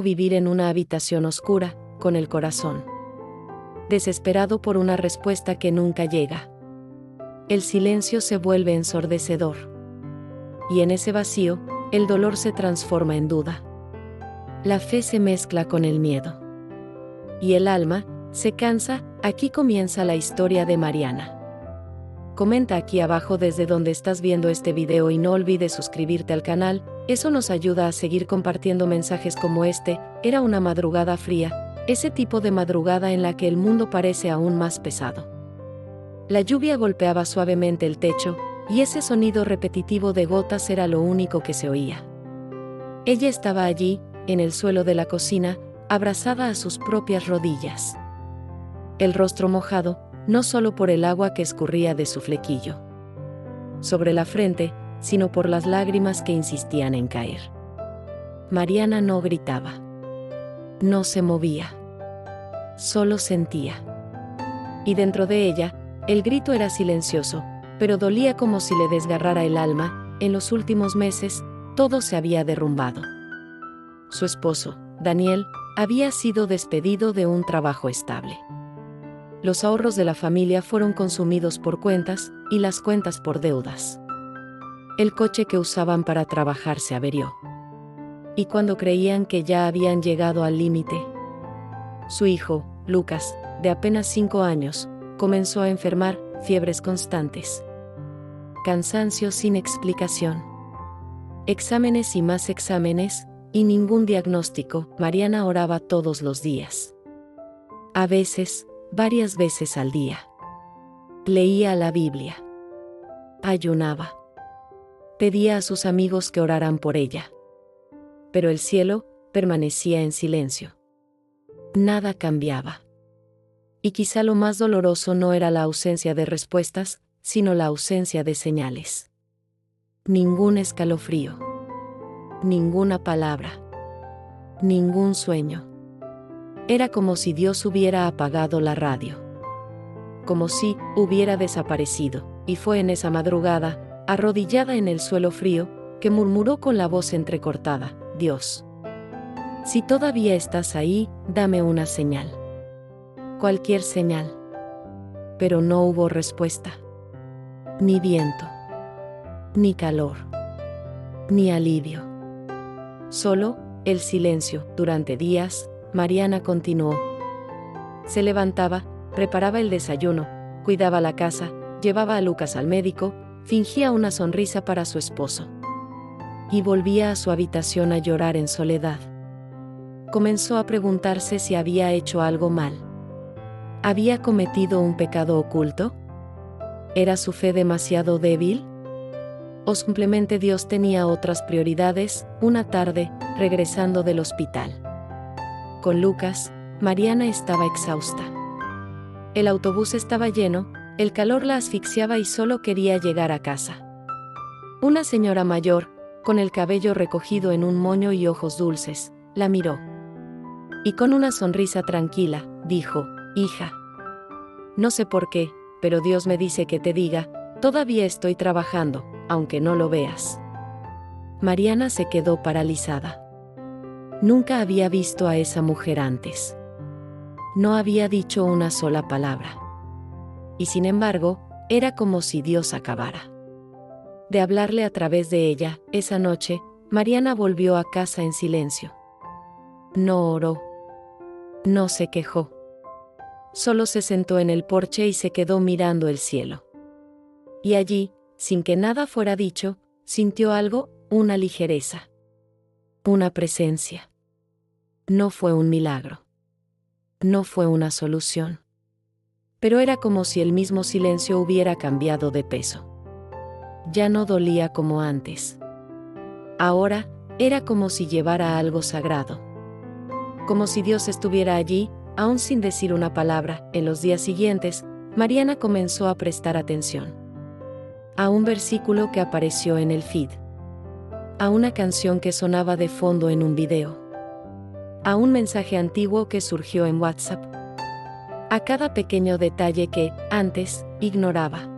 vivir en una habitación oscura, con el corazón desesperado por una respuesta que nunca llega. El silencio se vuelve ensordecedor. Y en ese vacío, el dolor se transforma en duda. La fe se mezcla con el miedo. Y el alma se cansa. Aquí comienza la historia de Mariana. Comenta aquí abajo desde donde estás viendo este video y no olvides suscribirte al canal, eso nos ayuda a seguir compartiendo mensajes como este. Era una madrugada fría, ese tipo de madrugada en la que el mundo parece aún más pesado. La lluvia golpeaba suavemente el techo, y ese sonido repetitivo de gotas era lo único que se oía. Ella estaba allí, en el suelo de la cocina, abrazada a sus propias rodillas. El rostro mojado, no solo por el agua que escurría de su flequillo sobre la frente, sino por las lágrimas que insistían en caer. Mariana no gritaba. No se movía. Solo sentía. Y dentro de ella, el grito era silencioso, pero dolía como si le desgarrara el alma. En los últimos meses, todo se había derrumbado. Su esposo, Daniel, había sido despedido de un trabajo estable. Los ahorros de la familia fueron consumidos por cuentas, y las cuentas por deudas. El coche que usaban para trabajar se averió. Y cuando creían que ya habían llegado al límite, su hijo, Lucas, de apenas 5 años, comenzó a enfermar, fiebres constantes, cansancio sin explicación, exámenes y más exámenes, y ningún diagnóstico. Mariana oraba todos los días. A veces, varias veces al día. Leía la Biblia. Ayunaba. Pedía a sus amigos que oraran por ella. Pero el cielo permanecía en silencio. Nada cambiaba. Y quizá lo más doloroso no era la ausencia de respuestas, sino la ausencia de señales. Ningún escalofrío. Ninguna palabra. Ningún sueño. Era como si Dios hubiera apagado la radio. Como si hubiera desaparecido, y fue en esa madrugada, arrodillada en el suelo frío, que murmuró con la voz entrecortada: Dios, si todavía estás ahí, dame una señal. Cualquier señal. Pero no hubo respuesta. Ni viento. Ni calor. Ni alivio. Solo el silencio. Durante días, Mariana continuó. Se levantaba, preparaba el desayuno, cuidaba la casa, llevaba a Lucas al médico, fingía una sonrisa para su esposo. Y volvía a su habitación a llorar en soledad. Comenzó a preguntarse si había hecho algo mal. ¿Había cometido un pecado oculto? ¿Era su fe demasiado débil? ¿O simplemente Dios tenía otras prioridades? Una tarde, regresando del hospital con Lucas, Mariana estaba exhausta. El autobús estaba lleno, el calor la asfixiaba y solo quería llegar a casa. Una señora mayor, con el cabello recogido en un moño y ojos dulces, la miró. Y con una sonrisa tranquila, dijo: Hija, no sé por qué, pero Dios me dice que te diga, todavía estoy trabajando, aunque no lo veas. Mariana se quedó paralizada. Nunca había visto a esa mujer antes. No había dicho una sola palabra. Y sin embargo, era como si Dios acabara de hablarle a través de ella. Esa noche, Mariana volvió a casa en silencio. No oró. No se quejó. Solo se sentó en el porche y se quedó mirando el cielo. Y allí, sin que nada fuera dicho, sintió algo, una ligereza. Una presencia. No fue un milagro. No fue una solución. Pero era como si el mismo silencio hubiera cambiado de peso. Ya no dolía como antes. Ahora, era como si llevara algo sagrado. Como si Dios estuviera allí, aún sin decir una palabra. En los días siguientes, Mariana comenzó a prestar atención a un versículo que apareció en el feed, a una canción que sonaba de fondo en un video, a un mensaje antiguo que surgió en WhatsApp, a cada pequeño detalle que, antes, ignoraba.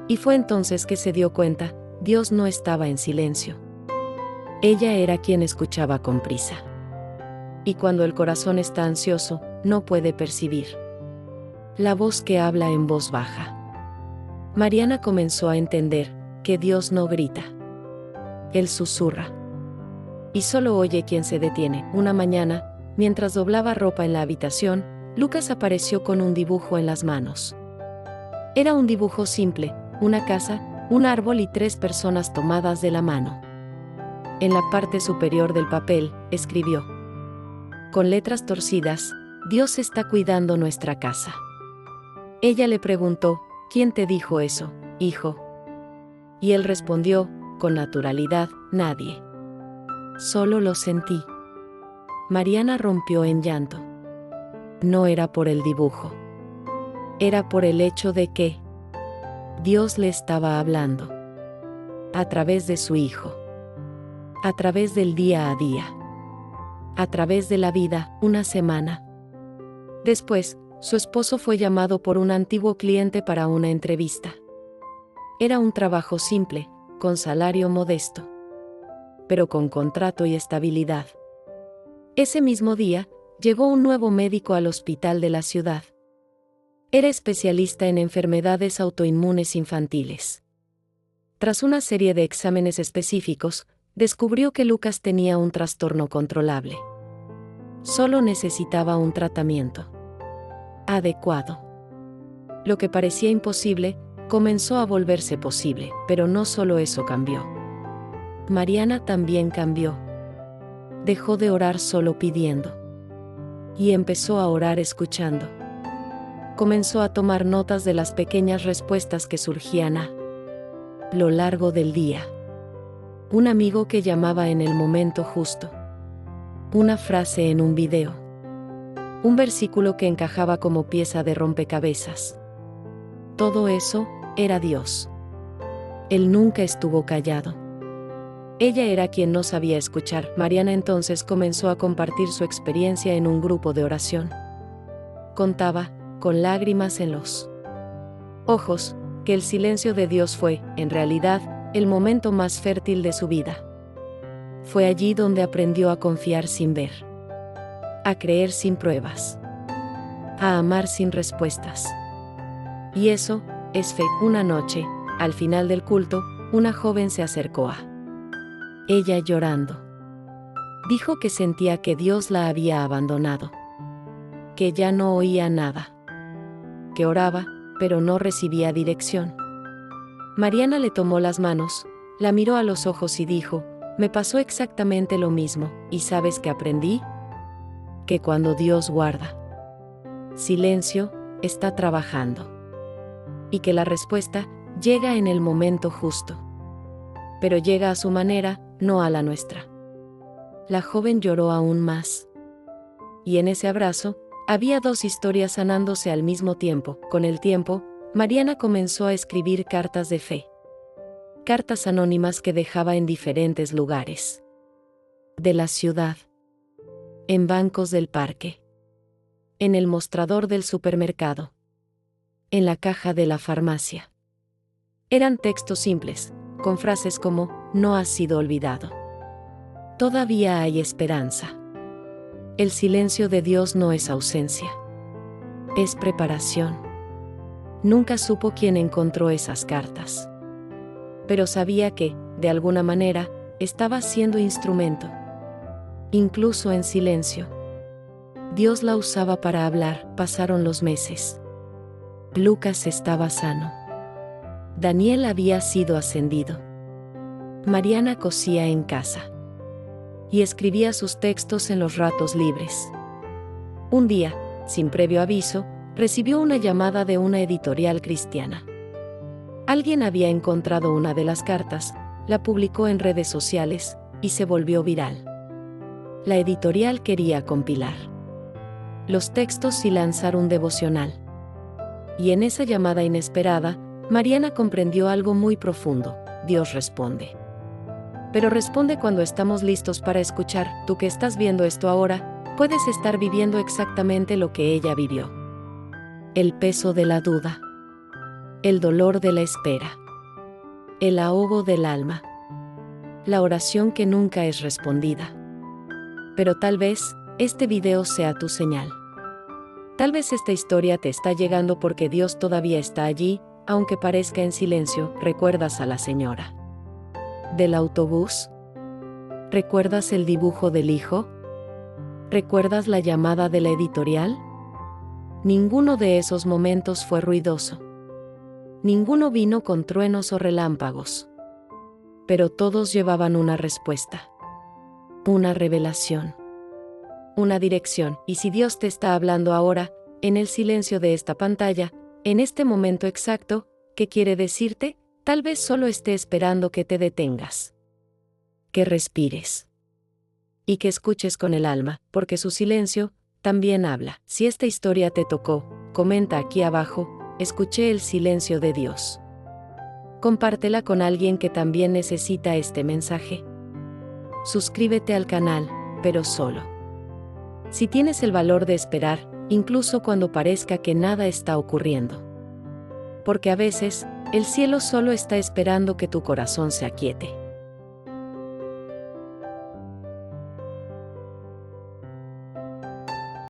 Y fue entonces que se dio cuenta, Dios no estaba en silencio. Ella era quien escuchaba con prisa. Y cuando el corazón está ansioso, no puede percibir la voz que habla en voz baja. Mariana comenzó a entender que Dios no grita. Él susurra. Y solo oye quien se detiene. Una mañana, mientras doblaba ropa en la habitación, Lucas apareció con un dibujo en las manos. Era un dibujo simple, una casa, un árbol y 3 personas tomadas de la mano. En la parte superior del papel, escribió, con letras torcidas, Dios está cuidando nuestra casa. Ella le preguntó, ¿quién te dijo eso, hijo? Y él respondió, con naturalidad, nadie. Solo lo sentí. Mariana rompió en llanto. No era por el dibujo. Era por el hecho de que Dios le estaba hablando. A través de su hijo. A través del día a día. A través de la vida, una semana. Después, su esposo fue llamado por un antiguo cliente para una entrevista. Era un trabajo simple, con salario modesto, pero con contrato y estabilidad. Ese mismo día, llegó un nuevo médico al hospital de la ciudad. Era especialista en enfermedades autoinmunes infantiles. Tras una serie de exámenes específicos, descubrió que Lucas tenía un trastorno controlable. Solo necesitaba un tratamiento adecuado. Lo que parecía imposible, comenzó a volverse posible, pero no solo eso cambió. Mariana también cambió. Dejó de orar solo pidiendo. Y empezó a orar escuchando. Comenzó a tomar notas de las pequeñas respuestas que surgían a lo largo del día. Un amigo que llamaba en el momento justo. Una frase en un video. Un versículo que encajaba como pieza de rompecabezas. Todo eso era Dios. Él nunca estuvo callado. Ella era quien no sabía escuchar. Mariana entonces comenzó a compartir su experiencia en un grupo de oración. Contaba, con lágrimas en los ojos, que el silencio de Dios fue, en realidad, el momento más fértil de su vida. Fue allí donde aprendió a confiar sin ver. A creer sin pruebas. A amar sin respuestas. Y eso es fe. Una noche, al final del culto, una joven se acercó a ella llorando. Dijo que sentía que Dios la había abandonado. Que ya no oía nada. Que oraba, pero no recibía dirección. Mariana le tomó las manos, la miró a los ojos y dijo, me pasó exactamente lo mismo, ¿y sabes qué aprendí? Que cuando Dios guarda silencio, está trabajando. Y que la respuesta llega en el momento justo. Pero llega a su manera, no a la nuestra. La joven lloró aún más. Y en ese abrazo, había 2 historias sanándose al mismo tiempo. Con el tiempo, Mariana comenzó a escribir cartas de fe. Cartas anónimas que dejaba en diferentes lugares de la ciudad. En bancos del parque. En el mostrador del supermercado. En la caja de la farmacia. Eran textos simples, con frases como, no has sido olvidado. Todavía hay esperanza. El silencio de Dios no es ausencia. Es preparación. Nunca supo quién encontró esas cartas. Pero sabía que, de alguna manera, estaba siendo instrumento. Incluso en silencio. Dios la usaba para hablar. Pasaron los meses. Lucas estaba sano. Daniel había sido ascendido. Mariana cosía en casa. Y escribía sus textos en los ratos libres. Un día, sin previo aviso, recibió una llamada de una editorial cristiana. Alguien había encontrado una de las cartas, la publicó en redes sociales, y se volvió viral. La editorial quería compilar los textos y lanzar un devocional. Y en esa llamada inesperada, Mariana comprendió algo muy profundo: Dios responde. Pero responde cuando estamos listos para escuchar. Tú que estás viendo esto ahora, puedes estar viviendo exactamente lo que ella vivió. El peso de la duda. El dolor de la espera. El ahogo del alma. La oración que nunca es respondida. Pero tal vez, este video sea tu señal. Tal vez esta historia te está llegando porque Dios todavía está allí, aunque parezca en silencio. ¿Recuerdas a la señora del autobús? ¿Recuerdas el dibujo del hijo? ¿Recuerdas la llamada de la editorial? Ninguno de esos momentos fue ruidoso. Ninguno vino con truenos o relámpagos. Pero todos llevaban una respuesta. Una revelación. Una dirección. Y si Dios te está hablando ahora, en el silencio de esta pantalla, en este momento exacto, ¿qué quiere decirte? Tal vez solo esté esperando que te detengas. Que respires. Y que escuches con el alma, porque su silencio también habla. Si esta historia te tocó, comenta aquí abajo, escuché el silencio de Dios. Compártela con alguien que también necesita este mensaje. Suscríbete al canal, pero solo si tienes el valor de esperar, incluso cuando parezca que nada está ocurriendo. Porque a veces, el cielo solo está esperando que tu corazón se aquiete.